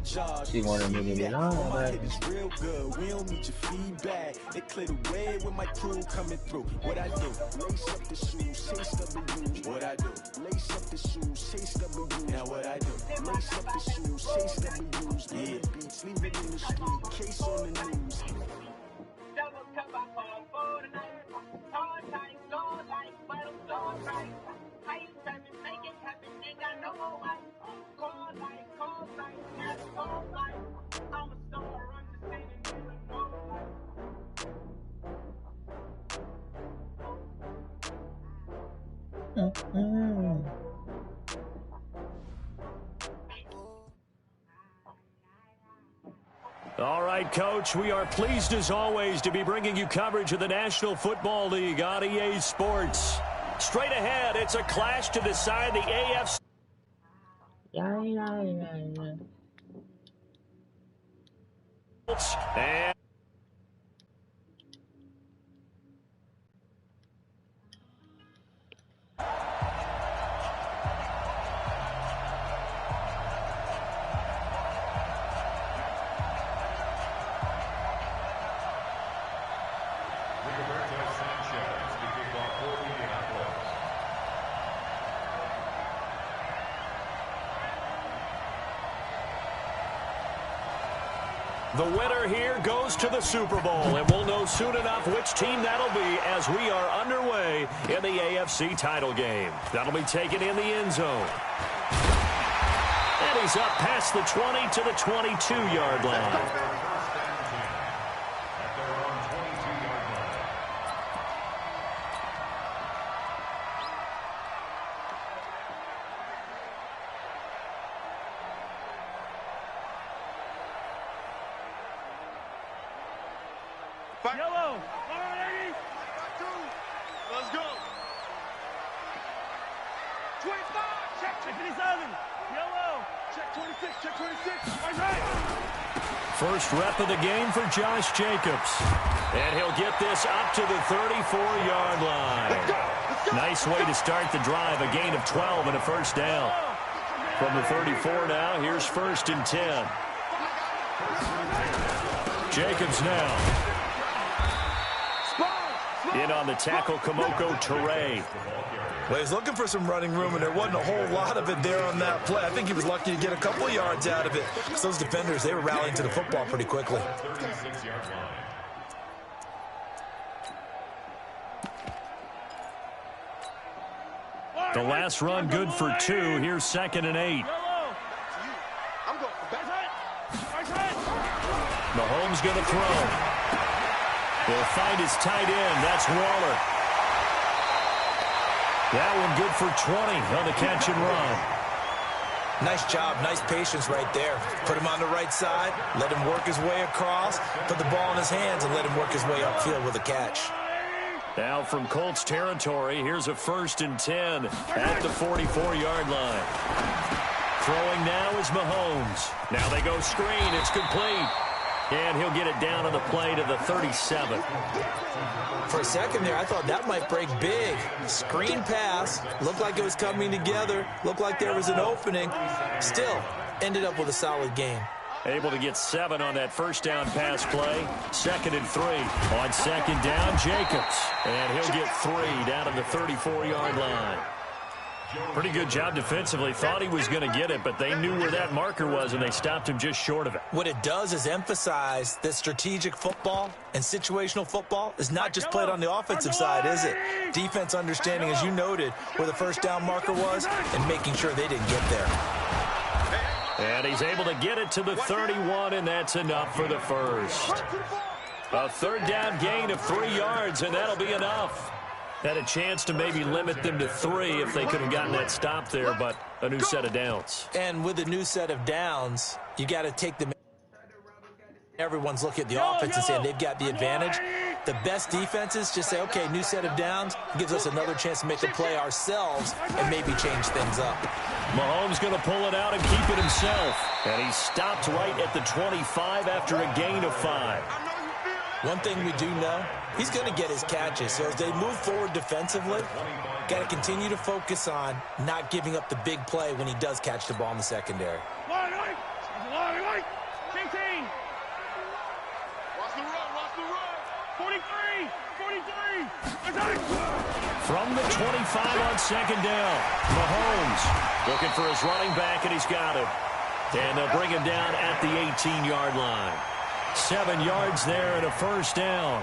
She wanted me to be on, but it's real good. We don't need your feedback. They clear the way with my crew coming through. What I do? Lace up the shoes, chase W's. What I do? Lace up the shoes, chase W's. Now what I do? Lace up the shoes, chase W's. Yeah, beats, leave it in the street, case on the news. Double cup, I fall for tonight. All night, all night, but I'm all right. How you trapping, make it happen, ain't got no more life. Call night, that's all life. I'm a star, understanding in the moonlight. All right, Coach, we are pleased as always to be bringing you coverage of the National Football League on EA Sports. Straight ahead, it's a clash to decide the AFC. And the winner here goes to the Super Bowl, and we'll know soon enough which team that'll be as we are underway in the AFC title game. That'll be taken in the end zone. And he's up past the 20 to the 22-yard line. Yellow. All right, let's go. 25. Check 57. Yellow. Check 26. Check 26. Right. First rep of the game for Josh Jacobs. And he'll get this up to the 34-yard line. Let's go. Nice way to start the drive. A gain of 12 and a first down. From the 34 now, here's 1st and 10. Jacobs now. In on the tackle, Kamoko Toure. Well, he's looking for some running room, and there wasn't a whole lot of it there on that play. I think he was lucky to get a couple of yards out of it, because those defenders, they were rallying to the football pretty quickly. The last run good for 2. Here's 2nd and 8. Mahomes going to throw. He'll find his tight end. That's Waller. That one good for 20 on the catch and run. Nice job. Nice patience right there. Put him on the right side. Let him work his way across. Put the ball in his hands and let him work his way upfield with a catch. Now from Colts territory, here's a 1st and 10 at the 44-yard line. Throwing now is Mahomes. Now they go screen. It's complete. And he'll get it down on the play to the 37. For a second there, I thought that might break big. Screen pass. Looked like it was coming together. Looked like there was an opening. Still, ended up with a solid game. Able to get 7 on that first down pass play. 2nd and 3. On 2nd down, Jacobs. And he'll get 3 down to the 34-yard line. Pretty good job defensively. Thought he was going to get it, but they knew where that marker was, and they stopped him just short of it. What it does is emphasize that strategic football and situational football is not just played on the offensive side, is it? Defense understanding, as you noted, where the first down marker was and making sure they didn't get there. And he's able to get it to the 31, and that's enough for the first. A 3rd down gain of 3 yards, and that'll be enough. Had a chance to maybe limit them to 3 if they could have gotten that stop there, but a new set of downs. And with a new set of downs, you got to take them. Everyone's looking at the offense and saying they've got the advantage. The best defenses just say, okay, new set of downs, gives us another chance to make a play ourselves and maybe change things up. Mahomes going to pull it out and keep it himself. And he stopped right at the 25 after a gain of 5. One thing we do know, he's going to get his catches. So as they move forward defensively, got to continue to focus on not giving up the big play when he does catch the ball in the secondary. From the 25 on second down, Mahomes looking for his running back, and he's got him. And they'll bring him down at the 18-yard line. 7 yards there and a first down.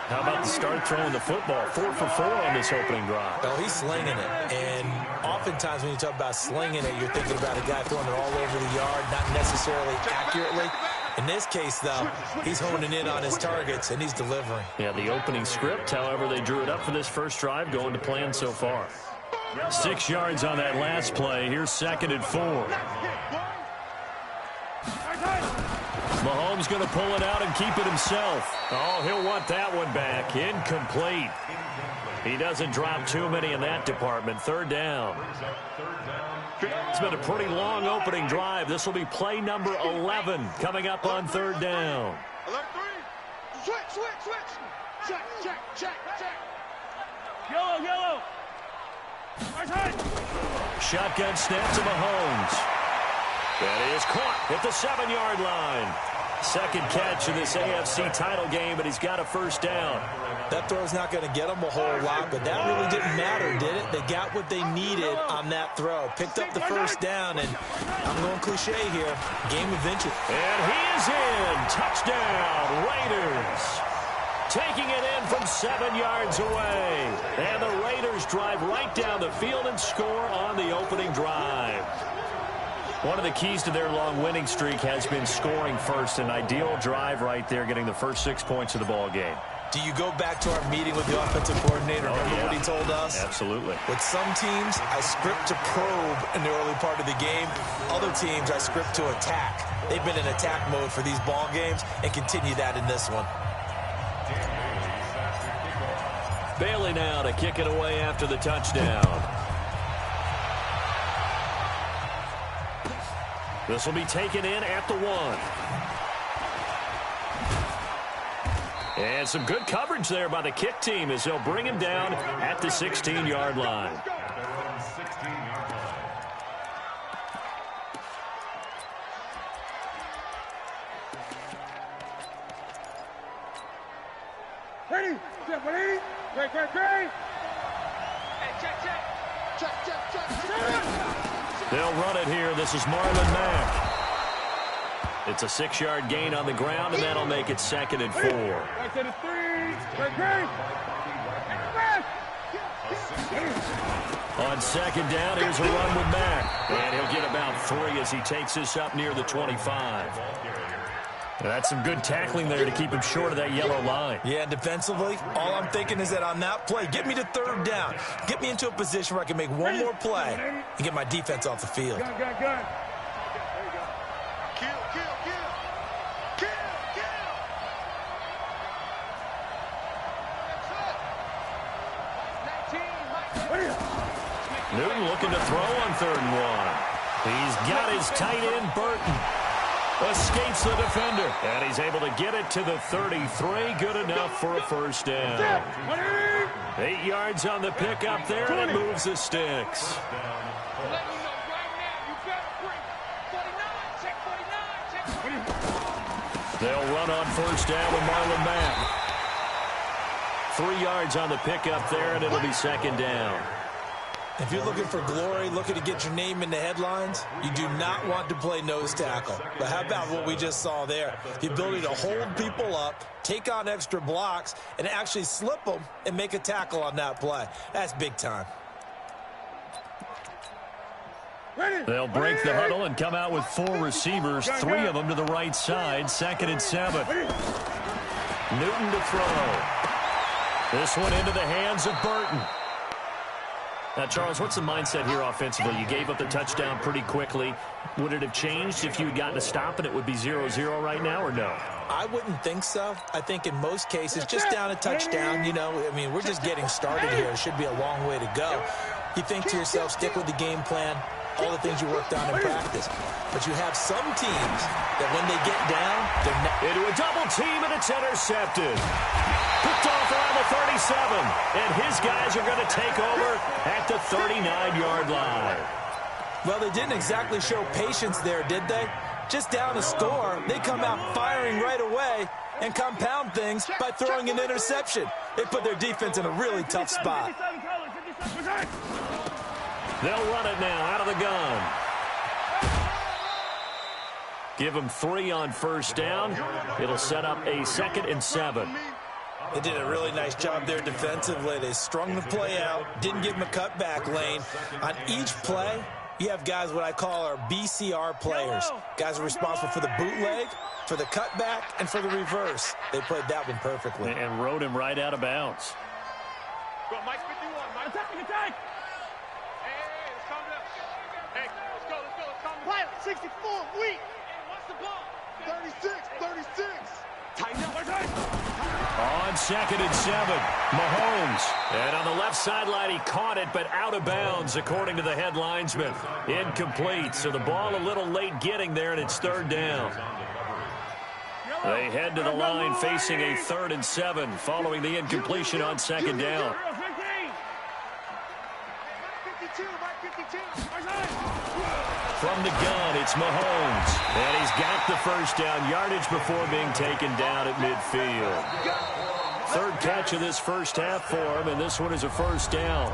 How about the start throwing the football? 4 for 4 on this opening drive. Oh, he's slinging it. And oftentimes when you talk about slinging it, you're thinking about a guy throwing it all over the yard, not necessarily accurately. In this case, though, he's honing in on his targets, and he's delivering. Yeah, the opening script, however, they drew it up for this first drive, going to plan so far. 6 yards on that last play. Here's 2nd and 4. Mahomes going to pull it out and keep it himself. Oh, he'll want that one back. Incomplete. He doesn't drop too many in that department. 3rd down. It's been a pretty long opening drive. This will be play number 11 coming up on 3rd down. Alert 3. Switch. Check. Yellow. Right side. Shotgun snap to Mahomes. That is caught at the 7-yard line. 2nd catch in this AFC title game, and he's got a first down. That throw's not going to get them a whole lot, but that really didn't matter, did it? They got what they needed on that throw. Picked up the first down, and I'm going cliche here. Game of inches. And he is in. Touchdown, Raiders. Taking it in from 7 yards away. And the Raiders drive right down the field and score on the opening drive. One of the keys to their long winning streak has been scoring first. An ideal drive right there, getting the first 6 points of the ball game. Do you go back to our meeting with the offensive coordinator? Remember what he told us? Absolutely. With some teams, I script to probe in the early part of the game. Other teams, I script to attack. They've been in attack mode for these ball games and continue that in this one. Bailey now to kick it away after the touchdown. This will be taken in at the 1. And some good coverage there by the kick team as they'll bring him down at the 16-yard line. Ready? Great. Hey, check. They'll run it here. This is Marlon Mack. It's a 6-yard gain on the ground, and that'll make it 2nd and 4. Right to the 3. Great. On 2nd down, here's a run with Mack. And he'll get about 3 as he takes this up near the 25. That's some good tackling there to keep him short of that yellow line. Yeah, defensively, all I'm thinking is that on that play, get me to 3rd down. Get me into a position where I can make one more play and get my defense off the field. Gun. There you go. Kill. Newton looking to throw on 3rd and 1. He's got his tight end, Burton. Escapes the defender. And he's able to get it to the 33. Good enough for a first down. 8 yards on the pickup there, and it moves the sticks. They'll run on first down with Marlon Mack. 3 yards on the pickup there, and it'll be 2nd down. If you're looking for glory, looking to get your name in the headlines, you do not want to play nose tackle. But how about what we just saw there? The ability to hold people up, take on extra blocks, and actually slip them and make a tackle on that play. That's big time. They'll break the huddle and come out with 4 receivers, 3 of them to the right side. 2nd and 7. Newton to throw. This one into the hands of Burton. Now, Charles, what's the mindset here offensively? You gave up the touchdown pretty quickly. Would it have changed if you had gotten a stop and it would be 0-0 right now, or no? I wouldn't think so. I think in most cases, just down a touchdown, you know, I mean, we're just getting started here. It should be a long way to go. You think to yourself, stick with the game plan, all the things you worked on in practice. But you have some teams that when they get down, they're not. Into a double team, and it's intercepted. Picked off around the 37, and his guys are going to take over at the 39-yard line. Well, they didn't exactly show patience there, did they? Just down a score, they come out firing right away and compound things by throwing an interception. They put their defense in a really tough spot. They'll run it now out of the gun. Give them 3 on first down. It'll set up a 2nd and 7. They did a really nice job there defensively. They strung the play out, didn't give them a cutback lane. On each play, you have guys what I call our BCR players. Guys are responsible for the bootleg, for the cutback, and for the reverse. They played that one perfectly. And rode him right out of bounds. Go, Mike 51, Mike. Attack! Hey, let's calm down. Hey, let's go, let's calm down. Pilot, 64, weak. Hey, what's the ball? 36. Tighten up. On 2nd and 7, Mahomes. And on the left sideline, he caught it, but out of bounds, according to the head linesman. Incomplete, so the ball a little late getting there, and it's 3rd down. They head to the line facing a 3rd and 7, following the incompletion on 2nd down. From the gun, it's Mahomes. And he's got the first down yardage before being taken down at midfield. 3rd catch of this first half for him, and this one is a first down.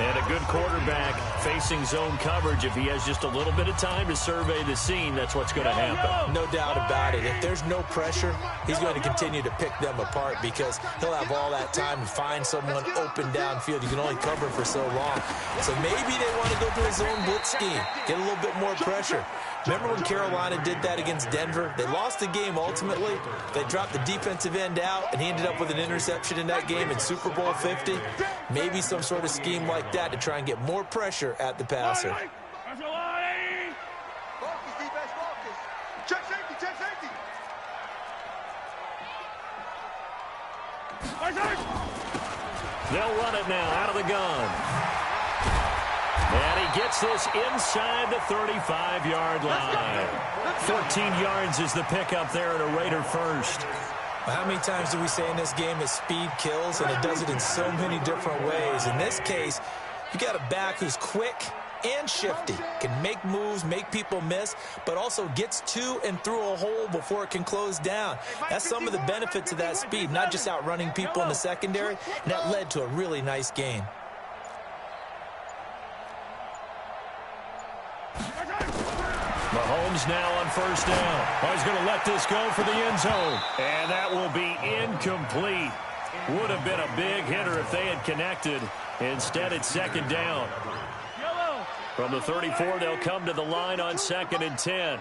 And a good quarterback facing zone coverage. If he has just a little bit of time to survey the scene, that's what's going to happen. No doubt about it. If there's no pressure, he's going to continue to pick them apart because he'll have all that time to find someone open downfield. You can only cover for so long. So maybe they want to go to a zone blitz scheme, get a little bit more pressure. Remember when Carolina did that against Denver? They lost the game ultimately. They dropped the defensive end out, and he ended up with an interception in that game in Super Bowl 50. Maybe some sort of scheme like that to try and get more pressure at the passer. Check safety. They'll run it now out of the gun. And he gets this inside the 35-yard line. 14 yards is the pickup there at a Raider first. How many times do we say in this game that speed kills, and it does it in so many different ways? In this case, you got a back who's quick and shifty, can make moves, make people miss, but also gets to and through a hole before it can close down. That's some of the benefits of that speed, not just outrunning people in the secondary, and that led to a really nice game. Mahomes now on first down. Oh, he's going to let this go for the end zone. And that will be incomplete. Would have been a big hitter if they had connected. Instead, it's 2nd down. From the 34, they'll come to the line on 2nd and 10.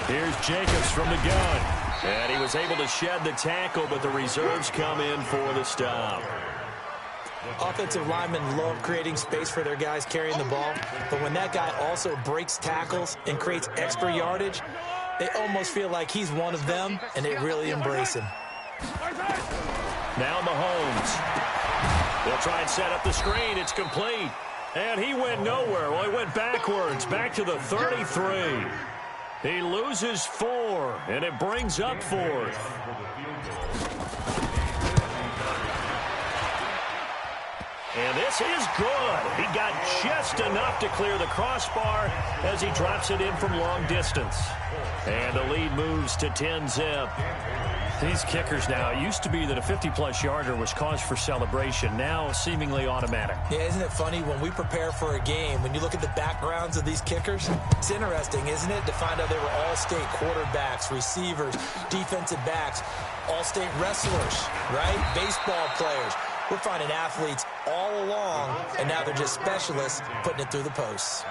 Here's Jacobs from the gun. And he was able to shed the tackle, but the reserves come in for the stop. Offensive linemen love creating space for their guys carrying the ball, but when that guy also breaks tackles and creates extra yardage, they almost feel like he's one of them, and they really embrace him. Now Mahomes. They'll try and set up the screen. It's complete. And he went nowhere. Well, he went backwards, back to the 33. He loses 4, and it brings up 4th. And this is good. He got just enough to clear the crossbar as he drops it in from long distance. And the lead moves to 10-zip. These kickers now, it used to be that a 50-plus yarder was cause for celebration. Now seemingly automatic. Yeah, isn't it funny when we prepare for a game, when you look at the backgrounds of these kickers, it's interesting, isn't it, to find out they were all-state quarterbacks, receivers, defensive backs, all-state wrestlers, right? Baseball players. We're finding athletes all along, and now they're just specialists putting it through the posts.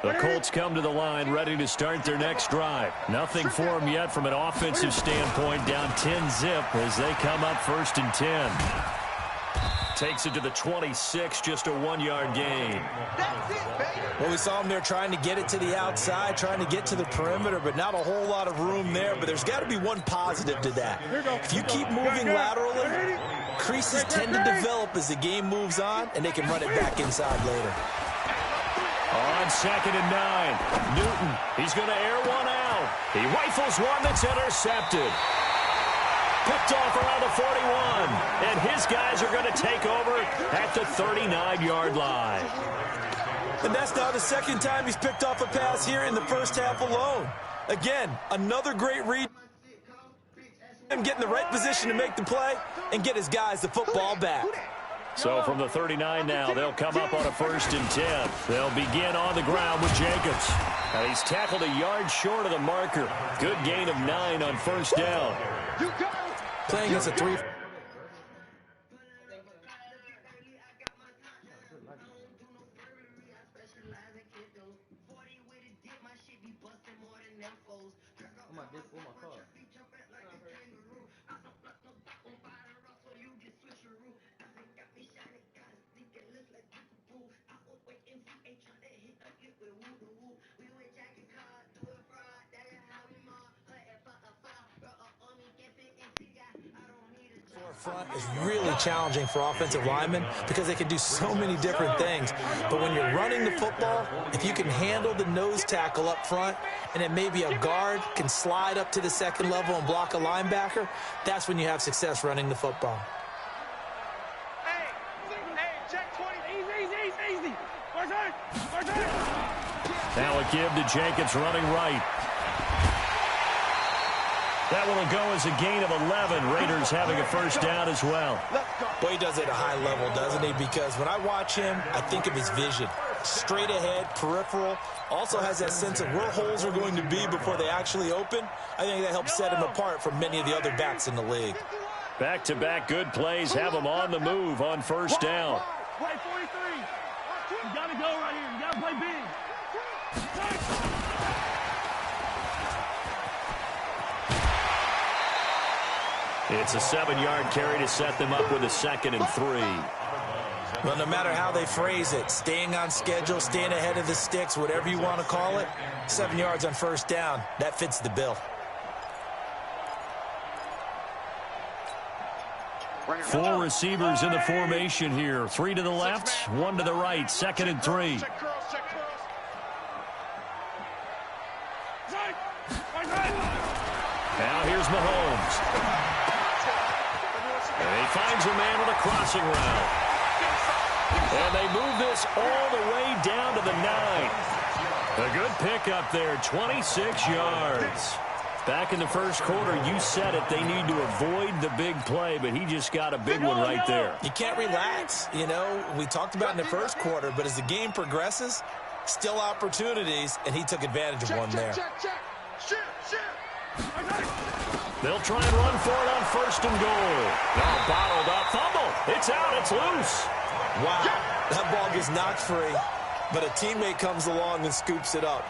The Colts come to the line ready to start their next drive. Nothing for them yet from an offensive standpoint, down 10-zip as they come up 1st and 10. Takes it to the 26, just a 1-yard gain. Well, we saw them there trying to get it to the outside, trying to get to the perimeter, but not a whole lot of room there. But there's got to be one positive to that. If you keep moving laterally, creases tend to develop as the game moves on, and they can run it back inside later. On 2nd and 9, Newton, he's going to air one out. He rifles one that's intercepted. picked off around the 41. And his guys are going to take over at the 39-yard line. And that's now the second time he's picked off a pass here in the first half alone. Again, another great read. Him get in the right position to make the play and get his guys the football back. So from the 39 now, they'll come up on a 1st and 10. They'll begin on the ground with Jacobs. And he's tackled a yard short of the marker. Good gain of 9 on 1st down. Playing as a 3. Front is really challenging for offensive linemen because they can do so many different things. But when you're running the football, if you can handle the nose tackle up front and then maybe a guard can slide up to the second level and block a linebacker, that's when you have success running the football. Hey, check 20. Easy. Now a give to Jacobs running right. That one will go as a gain of 11. Raiders having a 1st down as well. Boy, he does it at a high level, doesn't he? Because when I watch him, I think of his vision. Straight ahead, peripheral. Also has that sense of where holes are going to be before they actually open. I think that helps set him apart from many of the other backs in the league. Back-to-back good plays have him on the move on 1st down. Play 43. You got to go right here. You got to play big. It's a 7-yard carry to set them up with a 2nd and 3. Well, no matter how they phrase it, staying on schedule, staying ahead of the sticks, whatever you want to call it, 7 yards on 1st down, that fits the bill. 4 receivers in the formation here. 3 to the left, 1 to the right, 2nd and 3. Now here's Mahomes. And he finds a man with a crossing route. And they move this all the way down to the 9. A good pickup there, 26 yards. Back in the 1st quarter, you said it, they need to avoid the big play, but he just got a big one right there. You can't relax. You know, we talked about in the 1st quarter, but as the game progresses, still opportunities, and he took advantage of one there. They'll try and run for it on 1st and goal. Now bottled up, fumble. It's out, it's loose. Wow, that ball gets knocked free, but a teammate comes along and scoops it up.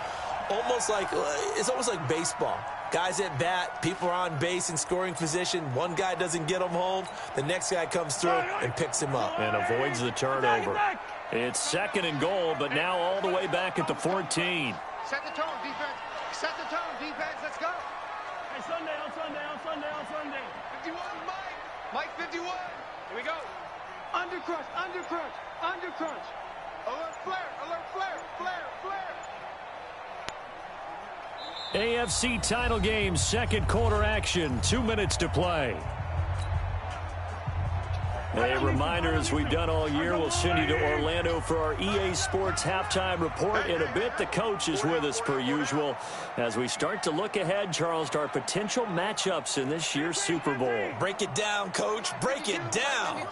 It's almost like baseball. Guys at bat, people are on base in scoring position. One guy doesn't get him home. The next guy comes through and picks him up. And avoids the turnover. It's 2nd and goal, but now all the way back at the 14. Set the tone, defense. Set the tone, defense. Let's go. Hey, Sunday. 51, Mike. 51. Here we go. Under crunch. Alert flare. AFC title game, 2nd quarter action. 2 minutes to play. A reminder, as we've done all year, we'll send you to Orlando for our EA Sports halftime report. In a bit, the coach is with us per usual as we start to look ahead, Charles, to our potential matchups in this year's Super Bowl. Break it down, Coach. Break it down.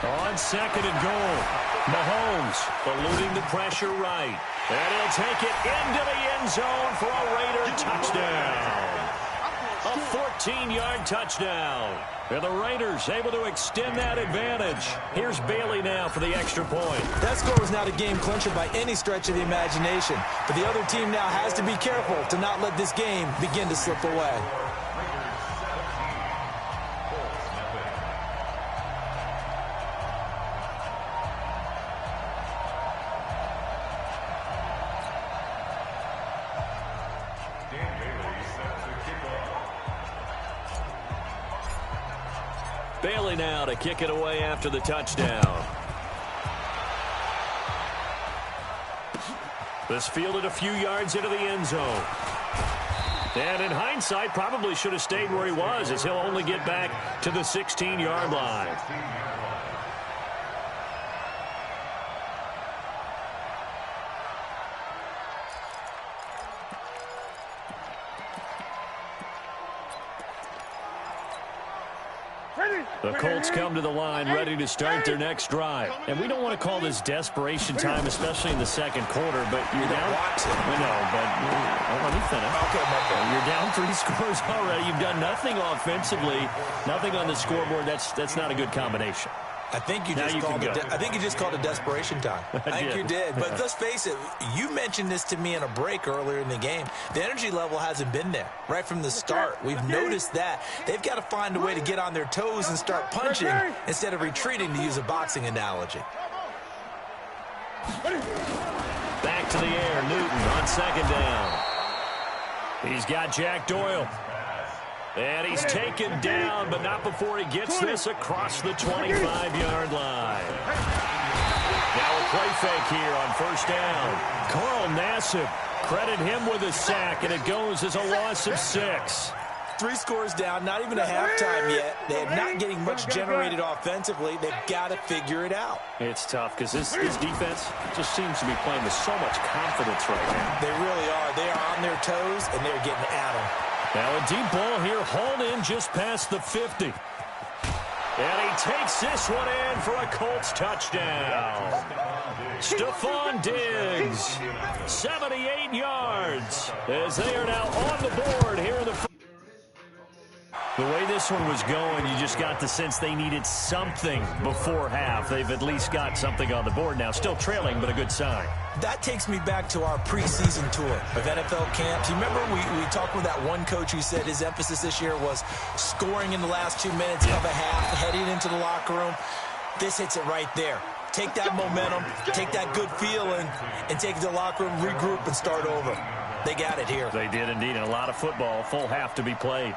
On 2nd and goal, Mahomes eluding the pressure right. And he'll take it into the end zone for a Raider touchdown. A 14-yard touchdown. And the Raiders able to extend that advantage. Here's Bailey now for the extra point. That score was not a game clincher by any stretch of the imagination. But the other team now has to be careful to not let this game begin to slip away. Bailey now to kick it away after the touchdown. This fielded a few yards into the end zone. And in hindsight, probably should have stayed where he was, as he'll only get back to the 16-yard line. The Colts come to the line ready to start their next drive. And we don't want to call this desperation time, especially in the second quarter, but you're down. I know, but let me finish. Okay, you're down 3 scores already. You've done nothing offensively, nothing on the scoreboard. That's not a good combination. I think you just called it desperation time. I think you did. But let's face it, you mentioned this to me in a break earlier in the game. The energy level hasn't been there right from the start. We've noticed that. They've got to find a way to get on their toes and start punching instead of retreating, to use a boxing analogy. Back to the air, Newton on second down. He's got Jack Doyle. And he's taken down, but not before he gets this across the 25-yard line. Now a play fake here on first down. Carl Nassib, credit him with a sack, and it goes as a loss of 6. 3 scores down, not even a halftime yet. They're not getting much generated offensively. They've got to figure it out. It's tough because this defense just seems to be playing with so much confidence right now. They really are. They are on their toes, and they're getting at them. Now a deep ball here, hauled in just past the 50. And he takes this one in for a Colts touchdown. Stephon Diggs, 78 yards, as they are now on the board here in the first. The way this one was going, you just got the sense they needed something before half. They've at least got something on the board now. Still trailing, but a good sign. That takes me back to our preseason tour of NFL camps. You remember we talked with that one coach who said his emphasis this year was scoring in the last 2 minutes of a half, heading into the locker room. This hits it right there. Take that momentum, take that good feeling, and take it to the locker room, regroup, and start over. They got it here. They did indeed, and a lot of football, full half to be played.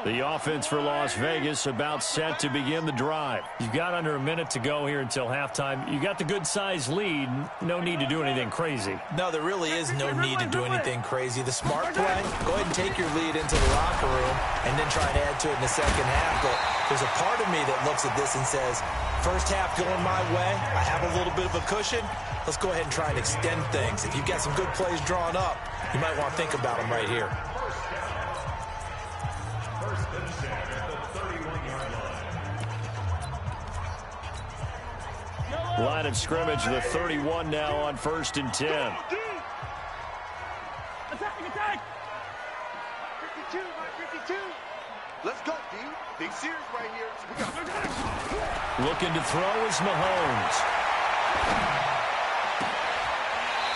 The offense for Las Vegas about set to begin the drive. You've got under a minute to go here until halftime. You got the good-sized lead. No need to do anything crazy. No, there really is no need to do anything crazy. The smart play, go ahead and take your lead into the locker room and then try and add to it in the second half. But there's a part of me that looks at this and says, first half going my way, I have a little bit of a cushion. Let's go ahead and try and extend things. If you've got some good plays drawn up, you might want to think about them right here. Line of scrimmage, the 31 now on 1st and 10. Attack! 52. Let's go, D. Big series right here. Looking to throw is Mahomes.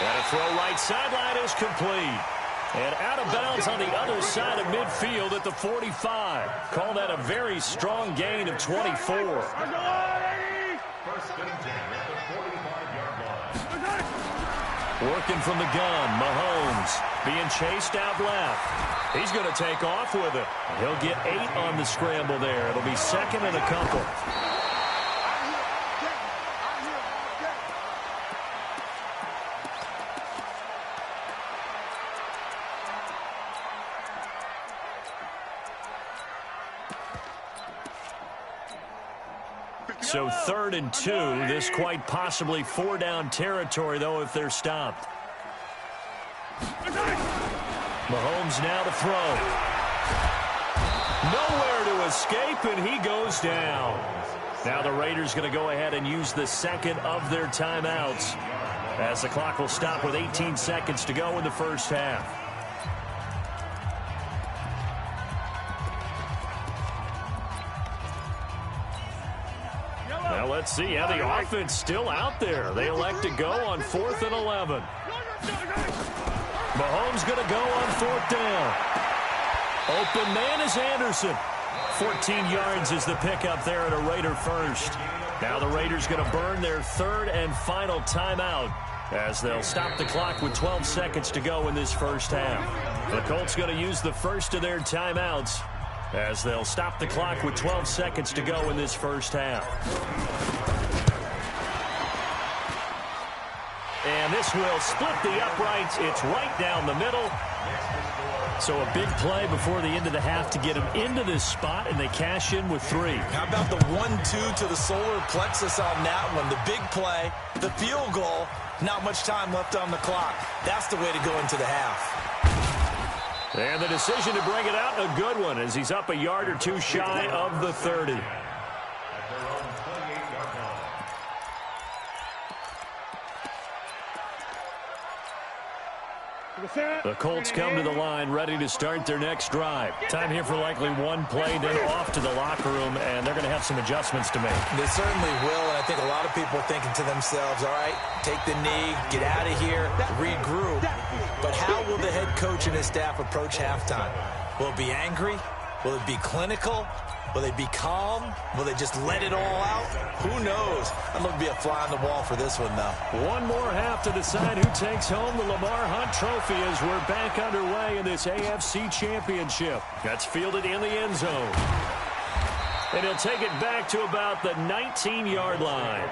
And a throw right sideline is complete. And out of bounds on the other side of midfield at the 45. Call that a very strong gain of 24. Working from the gun, Mahomes being chased out left. He's going to take off with it. He'll get 8 on the scramble there. It'll be second and a couple. So 3rd and 2. This quite possibly 4-down territory, though, if they're stopped. Mahomes now to throw. Nowhere to escape, and he goes down. Now the Raiders going to go ahead and use the second of their timeouts, as the clock will stop with 18 seconds to go in the first half. Now let's see how the offense still out there. They elect to go on 4th and 11. Mahomes going to go on 4th down. Open man is Anderson. 14 yards is the pickup there at a Raider first. Now the Raiders going to burn their 3rd and final timeout, as they'll stop the clock with 12 seconds to go in this first half. The Colts going to use the first of their timeouts, as they'll stop the clock with 12 seconds to go in this first half. And this will split the uprights. It's right down the middle. So a big play before the end of the half to get them into this spot, and they cash in with 3. How about the 1-2 to the solar plexus on that one? The big play, the field goal, not much time left on the clock. That's the way to go into the half. And the decision to bring it out, a good one, as he's up a yard or two shy of the 30. The Colts come to the line, ready to start their next drive. Time here for likely one play, then off to the locker room, and they're going to have some adjustments to make. They certainly will, and I think a lot of people are thinking to themselves, all right, take the knee, get out of here, regroup. But how will the head coach and his staff approach halftime? Will it be angry? Will it be clinical? Will they be calm? Will they just let it all out? Who knows? I'd love to be a fly on the wall for this one, though. One more half to decide who takes home the Lamar Hunt Trophy as we're back underway in this AFC Championship. That's fielded in the end zone. And he'll take it back to about the 19-yard line.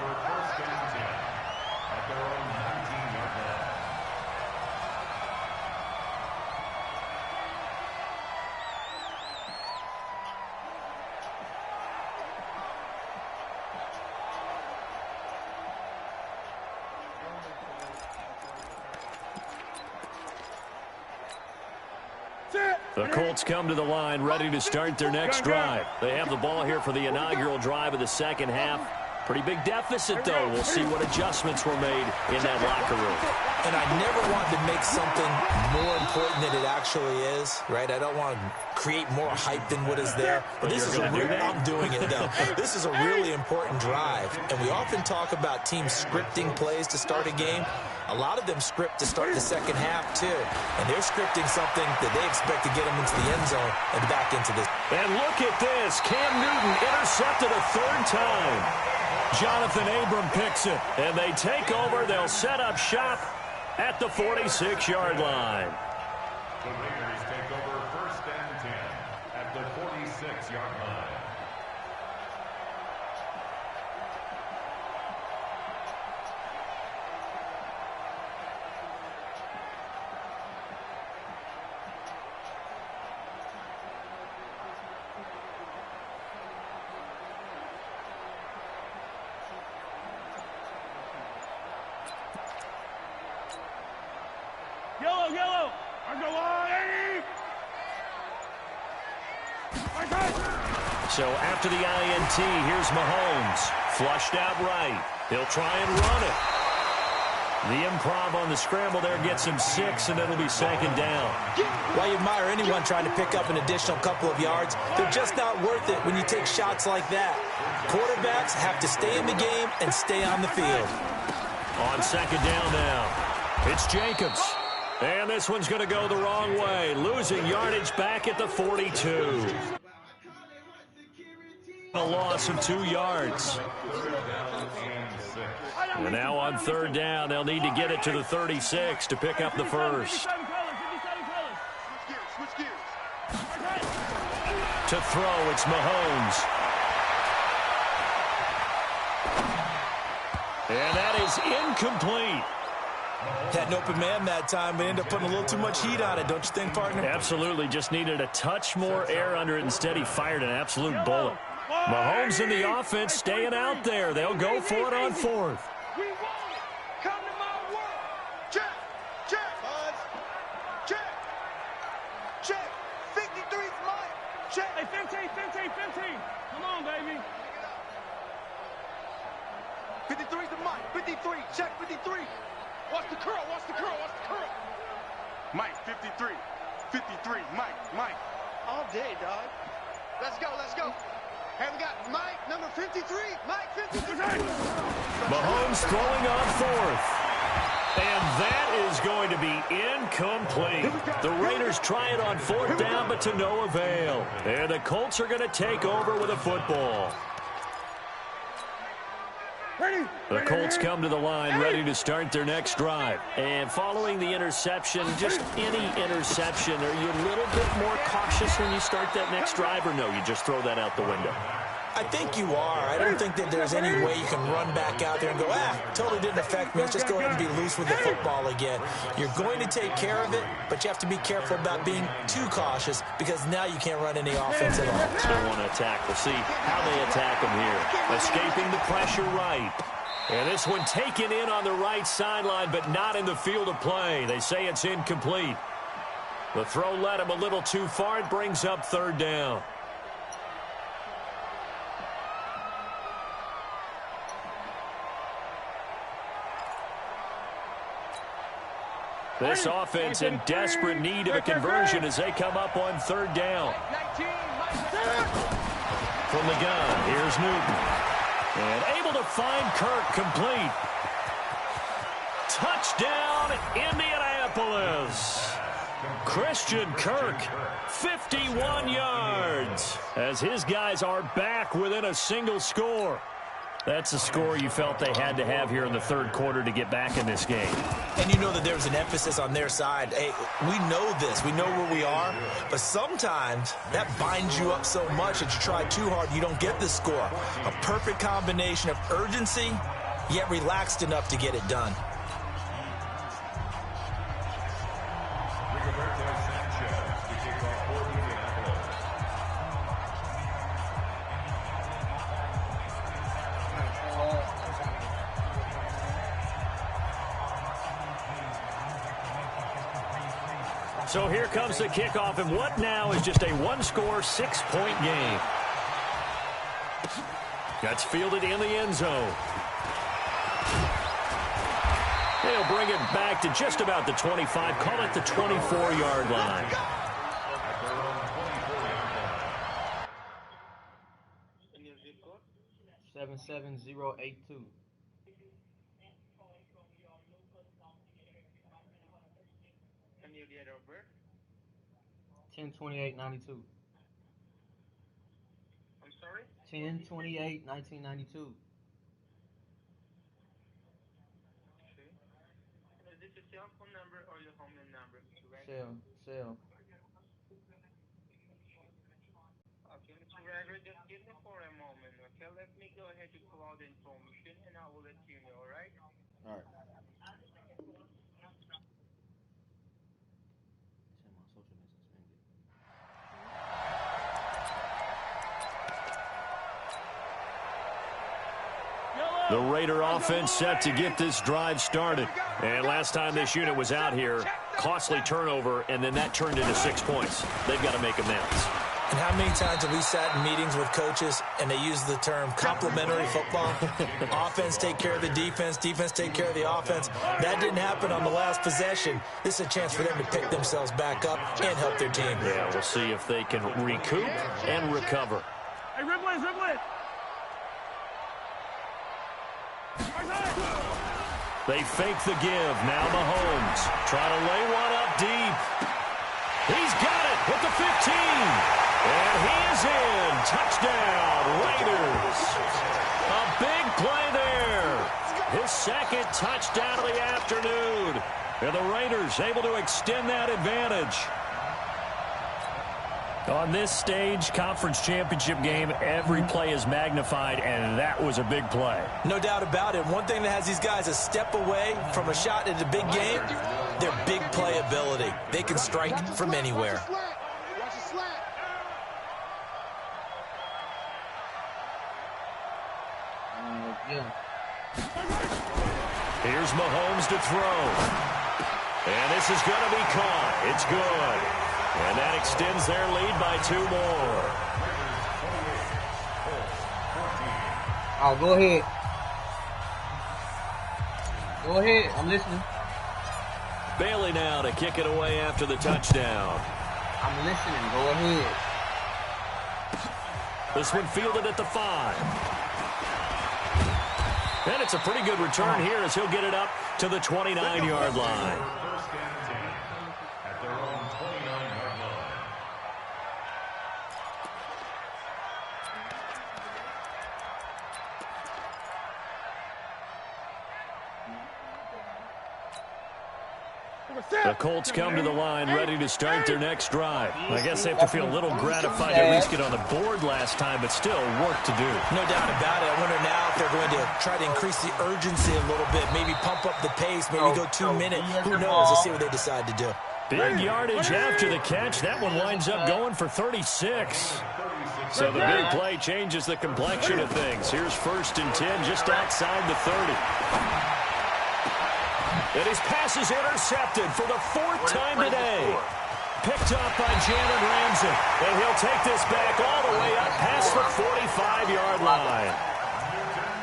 The Colts come to the line, ready to start their next drive. They have the ball here for the inaugural drive of the second half. Pretty big deficit, though. We'll see what adjustments were made in that locker room. And I never want to make something more important than it actually is, right? I don't want to create more hype than what is there. But this is I'm doing it, though. This is a really important drive. And we often talk about teams scripting plays to start a game. A lot of them script to start the second half, too. And they're scripting something that they expect to get them into the end zone and back into this. And look at this. Cam Newton intercepted a third time. Jonathan Abram picks it. And they take over. They'll set up shop at the 46-yard line. The Raiders take over 1st and 10 at the 46-yard line. Yellow. I go on, So after the INT, here's Mahomes. Flushed out right. He'll try and run it. The improv on the scramble there gets him 6, and it'll be second down. While you admire anyone trying to pick up an additional couple of yards, they're just not worth it when you take shots like that. Quarterbacks have to stay in the game and stay on the field. On second down now, it's Jacobs. And this one's going to go the wrong way, losing yardage back at the 42. A loss of 2 yards. And now on third down, they'll need to get it to the 36 to pick up the first. To throw, it's Mahomes. And that is incomplete. Had an open man that time, but ended up putting a little too much heat on it, don't you think, partner? Absolutely. Just needed a touch more air under it. Instead, he fired an absolute bullet. Mahomes and the offense staying out there. They'll go for it on 4th. We want it. Come to my world. Check. Buzz. Check. 53's mine. Check. Hey, 15. Come on, baby. 53's the Mike. 53. Check 53. Watch the curl. Mike, 53. Mike. All day, dog. Let's go. Hey, we got Mike, number 53. Mike, 53. Mahomes throwing on 4th. And that is going to be incomplete. The Raiders try it on 4th down, but to no avail. And the Colts are going to take over with a football. The Colts come to the line, ready to start their next drive. And following the interception, just any interception, are you a little bit more cautious when you start that next drive, or no, you just throw that out the window? I think you are. I don't think that there's any way you can run back out there and go, totally didn't affect me. Let's just go ahead and be loose with the football again. You're going to take care of it, but you have to be careful about being too cautious because now you can't run any offense at all. Still want to attack. We'll see how they attack him here. Escaping the pressure right. And this one taken in on the right sideline, but not in the field of play. They say it's incomplete. The throw led him a little too far. It brings up third down. This offense in desperate need of a conversion as they come up on third down. From the gun, here's Newton. And able to find Kirk complete. Touchdown, Indianapolis. Christian Kirk, 51 yards, as his guys are back within a single score. That's a score you felt they had to have here in the third quarter to get back in this game. And you know that there was an emphasis on their side. Hey, we know this. We know where we are. But sometimes that binds you up so much that you try too hard, you don't get the score. A perfect combination of urgency, yet relaxed enough to get it done. So here comes the kickoff, and what now is just a one-score, 6-point game. That's fielded in the end zone. They'll bring it back to just about the 25, call it the 24-yard line. In your zip code? 77082. And your date of birth? 10/28/92. I'm sorry? 10/28/1992. Okay. And is this your cell phone number or your home number? Cell. Okay, Mr. Ryder, just give me for a moment, okay? Let me go ahead and pull out the information and I will let you know, alright? Alright. The Raider offense set to get this drive started. And last time this unit was out here, costly turnover, and then that turned into 6 points. They've got to make amends. And how many times have we sat in meetings with coaches and they use the term complementary football? Offense take care of the defense, defense take care of the offense. That didn't happen on the last possession. This is a chance for them to pick themselves back up and help their team. Yeah, we'll see if they can recoup and recover. Hey, Ripley! They fake the give. Now Mahomes trying to lay one up deep. He's got it with the 15. And he is in. Touchdown, Raiders. A big play there. His second touchdown of the afternoon. And the Raiders able to extend that advantage. On this stage, conference championship game, every play is magnified, and that was a big play. No doubt about it. One thing that has these guys a step away from a shot at a big game, their big play ability. They can strike from anywhere. Here's Mahomes to throw. And this is going to be caught. It's good. And that extends their lead by 2 more. Oh, go ahead. Go ahead. I'm listening. Bailey now to kick it away after the touchdown. I'm listening. Go ahead. This one fielded at the 5. And it's a pretty good return here as he'll get it up to the 29-yard line. The Colts come to the line ready to start their next drive. I guess they have to feel a little gratified to at least get on the board last time, but still work to do. No doubt about it. I wonder now if they're going to try to increase the urgency a little bit, maybe pump up the pace, maybe go 2 minutes. Who knows? Let's see what they decide to do. Big yardage after the catch. That one winds up going for 36. So the big play changes the complexion of things. Here's 1st and 10 just outside the 30. And his pass is intercepted for the 4th time today. Picked up by Jalen Ramsey. And he'll take this back all the way up past the 45-yard line.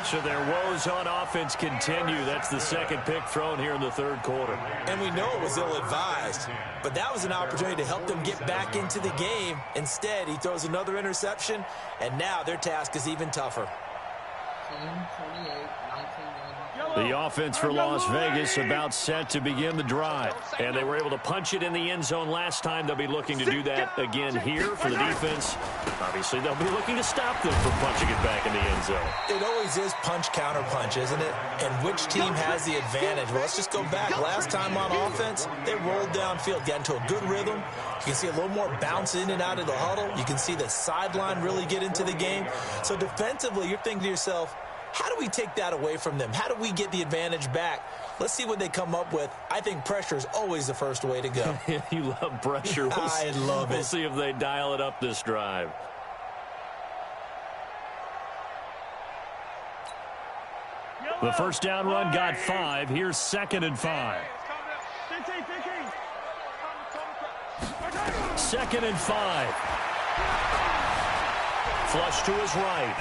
So their woes on offense continue. That's the 2nd pick thrown here in the 3rd quarter. And we know it was ill-advised, but that was an opportunity to help them get back into the game. Instead, he throws another interception, and now their task is even tougher. 10, 28, 19. The offense for Las Vegas about set to begin the drive. And they were able to punch it in the end zone last time. They'll be looking to do that again here for the defense. Obviously, they'll be looking to stop them from punching it back in the end zone. It always is punch, counter punch, isn't it? And which team has the advantage? Well, let's just go back. Last time on offense, they rolled downfield, got into a good rhythm. You can see a little more bounce in and out of the huddle. You can see the sideline really get into the game. So defensively, you're thinking to yourself, how do we take that away from them? How do we get the advantage back? Let's see what they come up with. I think pressure is always the first way to go. You love pressure. I love it. We'll see if they dial it up this drive. The first down run got 5. Here's 2nd and 5. 2nd and 5. Flush to his right.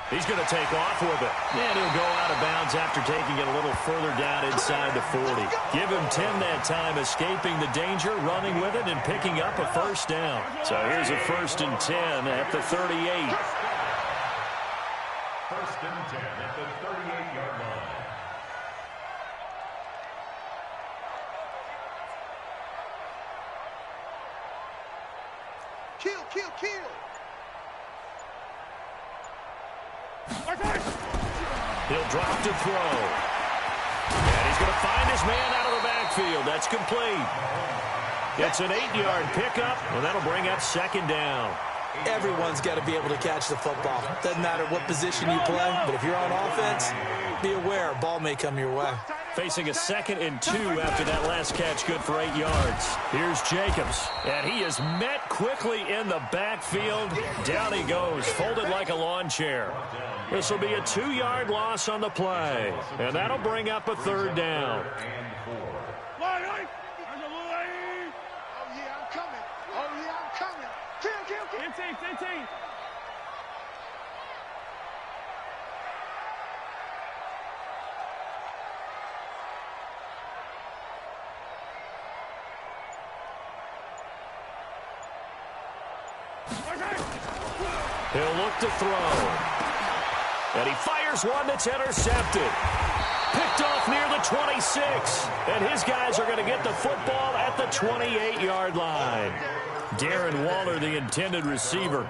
He's going to take off with it. And he'll go out of bounds after taking it a little further down inside the 40. Give him 10 that time, escaping the danger, running with it, and picking up a 1st down. So here's a 1st and 10 at the 38. 1st and 10 at the 38-yard line. Kill, kill, kill. He'll drop to throw. And he's going to find his man out of the backfield. That's complete. It's an 8-yard pickup, and that'll bring up 2nd down. Everyone's got to be able to catch the football. Doesn't matter what position you play, but if you're on offense, be aware a ball may come your way. Facing a 2nd and 2 after that last catch, good for 8 yards. Here's Jacobs, and he is met quickly in the backfield. Down he goes, folded like a lawn chair. This will be a 2-yard loss on the play, and that'll bring up a 3rd down. Oh, yeah, I'm coming. Oh, yeah, I'm coming. Kill, kill, kill. 15. He'll look to throw. And he fires one that's intercepted. Picked off near the 26. And his guys are going to get the football at the 28-yard line. Darren Waller, the intended receiver.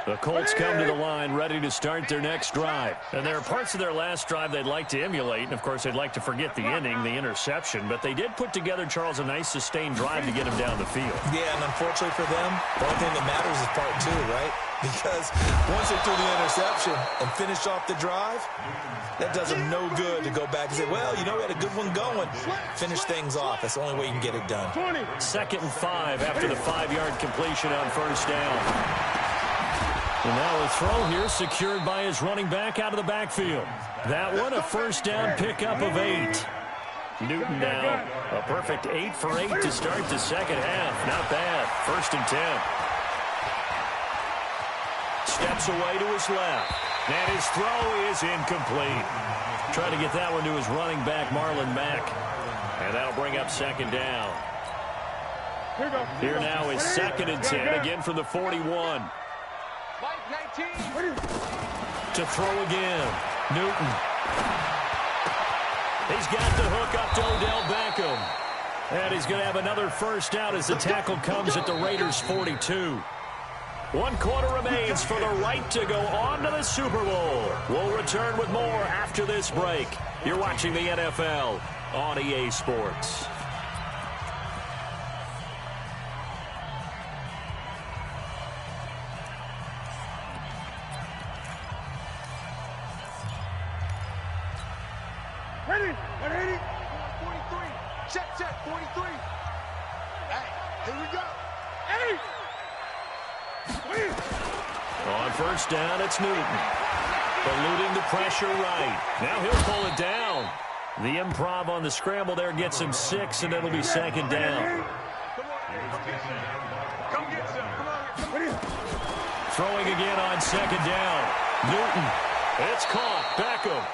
The Colts come to the line ready to start their next drive. And there are parts of their last drive they'd like to emulate. And, of course, they'd like to forget the ending, the interception. But they did put together, Charles, a nice sustained drive to get him down the field. Yeah, and unfortunately for them, the only thing that matters is part 2, right? Because once they threw the interception and finished off the drive, that does them no good to go back and say, well, you know, we had a good one going. Finish things off. That's the only way you can get it done. 2nd and 5 after the 5-yard completion on 1st down. And now a throw here secured by his running back out of the backfield. That one a 1st down pickup of 8. Newton now a perfect 8 for 8 to start the 2nd half. Not bad. 1st and 10. Steps away to his left. And his throw is incomplete. Trying to get that one to his running back, Marlon Mack. And that'll bring up 2nd down. Here now is 2nd and 10, again from the 41. To throw again. Newton. He's got the hook up to Odell Beckham. And he's going to have another 1st down as the tackle comes at the Raiders' 42. 1 quarter remains for the right to go on to the Super Bowl. We'll return with more after this break. You're watching the NFL on EA Sports. Ready? 43. Check, 43. Hey, here we go. Hey! On first down, it's Newton. Eluding the pressure right. Now he'll pull it down. The improv on the scramble there gets him 6, and it'll be second down. Come get some. Come on. Throwing again on second down. Newton. It's caught. Beckham.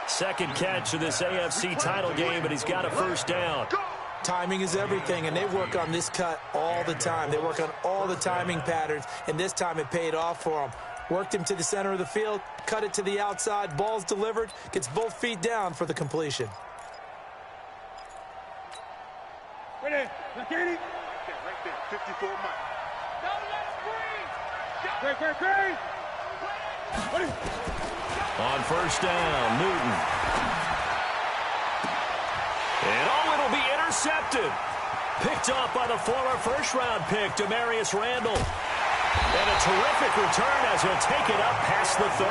Second catch of this AFC title game, but he's got a first down. Timing is everything, and they work on this cut all the time. They work on all the timing patterns, and this time it paid off for them. Worked him to the center of the field, cut it to the outside, ball's delivered, gets both feet down for the completion. Ready? Right there. 54 miles. Great. Ready? On first down, Newton. And it'll be intercepted. Picked off by the former first-round pick, Demarius Randall. And a terrific return as he'll take it up past the 35.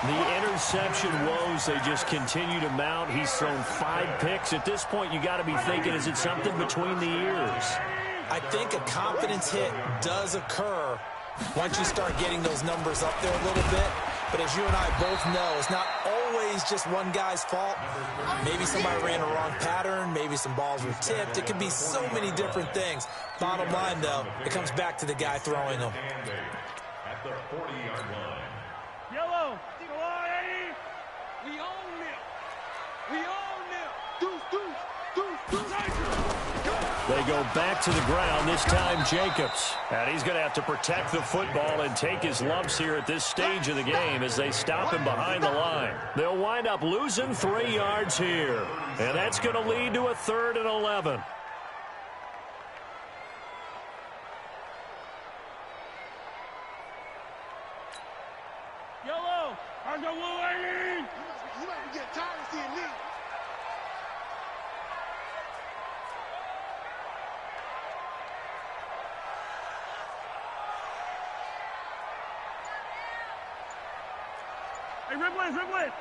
The interception woes, they just continue to mount. He's thrown 5 picks. At this point, you got to be thinking, is it something between the ears? I think a confidence hit does occur once you start getting those numbers up there a little bit. But as you and I both know, it's not always just one guy's fault. Maybe somebody ran a wrong pattern. Maybe some balls were tipped. It could be so many different things. Bottom line, though, it comes back to the guy throwing them. At the 40-yard line. Yellow. Come on, Eddie. We own them. Deuce. They go back to the ground, this time Jacobs. And he's going to have to protect the football and take his lumps here at this stage of the game as they stop him behind the line. They'll wind up losing 3 yards here. And that's going to lead to a 3rd and 11. Yellow. I got one, Eddie. You might be getting tired of seeing me. Hey, Riblet.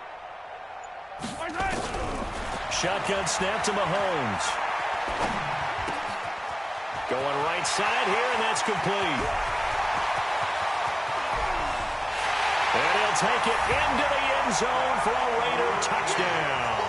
Shotgun snap to Mahomes. Going right side here, and that's complete. And he'll take it into the end zone for a Raider touchdown.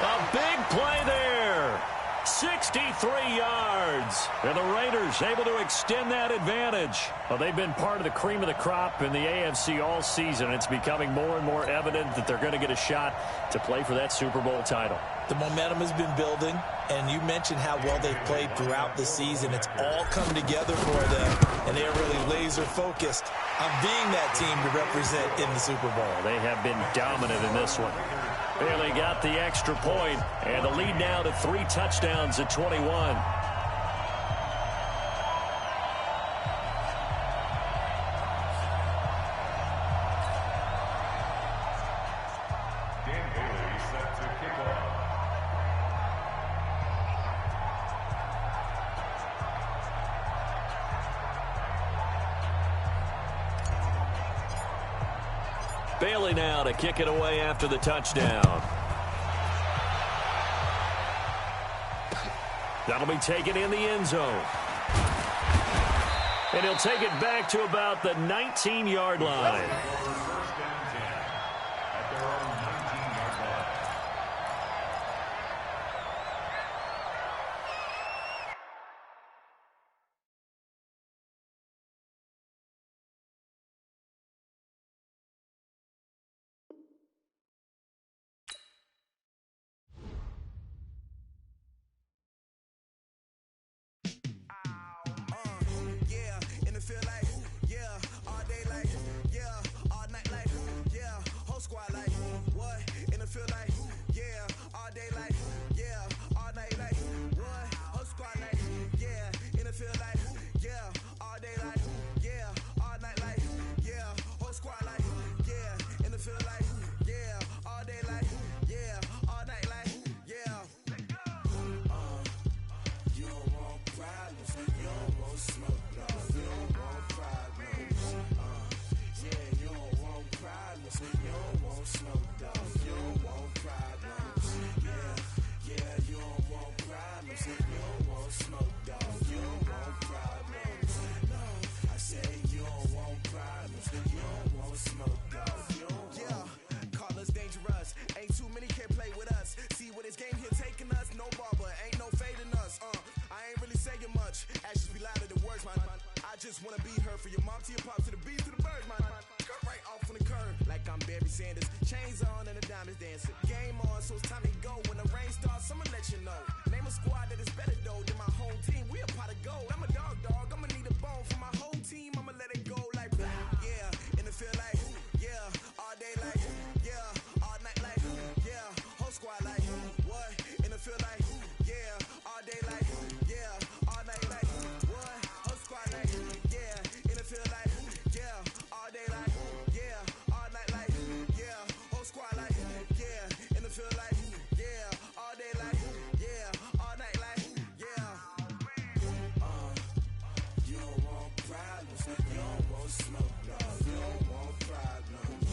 A big play there. 63 yards. And the Raiders able to extend that advantage. Well, they've been part of the cream of the crop in the AFC all season. It's becoming more and more evident that they're going to get a shot to play for that Super Bowl title. The momentum has been building, and you mentioned how well they've played throughout the season. It's all come together for them, and they're really laser-focused on being that team to represent in the Super Bowl. They have been dominant in this one. Bailey got the extra point, and the lead now to 3 touchdowns at 21. Bailey now to kick it away after the touchdown. That'll be taken in the end zone. And he'll take it back to about the 19-yard line. First down 10 at their own 19-yard line. All day like, yeah, all night like, yeah, whole squad like, what? problems. You don't want smoke, dog. You don't want problems. No, I said you don't want problems. You don't want smoke, dog. You don't want. Yeah, call us dangerous. Ain't too many can play with us. See what this game here taking us. No barber, ain't no fading us. I ain't really saying much. Actions be louder than words, man. I just wanna be heard for your mom to your pops to the bees to the birds, man. Cut right off on the curb like I'm Barry Sanders. Chains on and the diamonds dancing. Game on, so it's time to go. When the rain starts, I'ma let you know. Name a squad that is better though than my home team. We a pot of gold. I'm a dog. I'ma need a bone for my whole team. I'ma let it go like yeah. In the field like yeah. All day like yeah. All night like yeah. Whole squad like what? In the field like yeah. All day like yeah. All night like what? Whole squad like yeah. In the field like yeah. All day like yeah. All night like yeah. Whole squad like yeah. In the field like yeah. All day like yeah. All night like yeah. You don't want problems. You don't want smoke, dog. You don't want problems.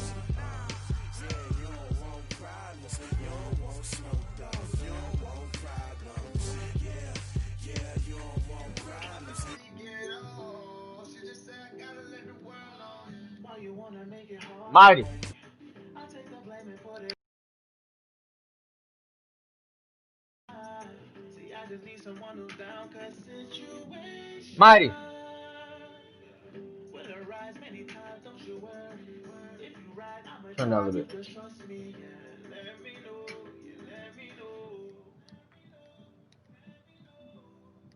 Yeah, you don't want problems. You don't want smoke, dog. You don't want problems. Yeah, you don't want problems. Mighty. Mighty. Turn down a little bit.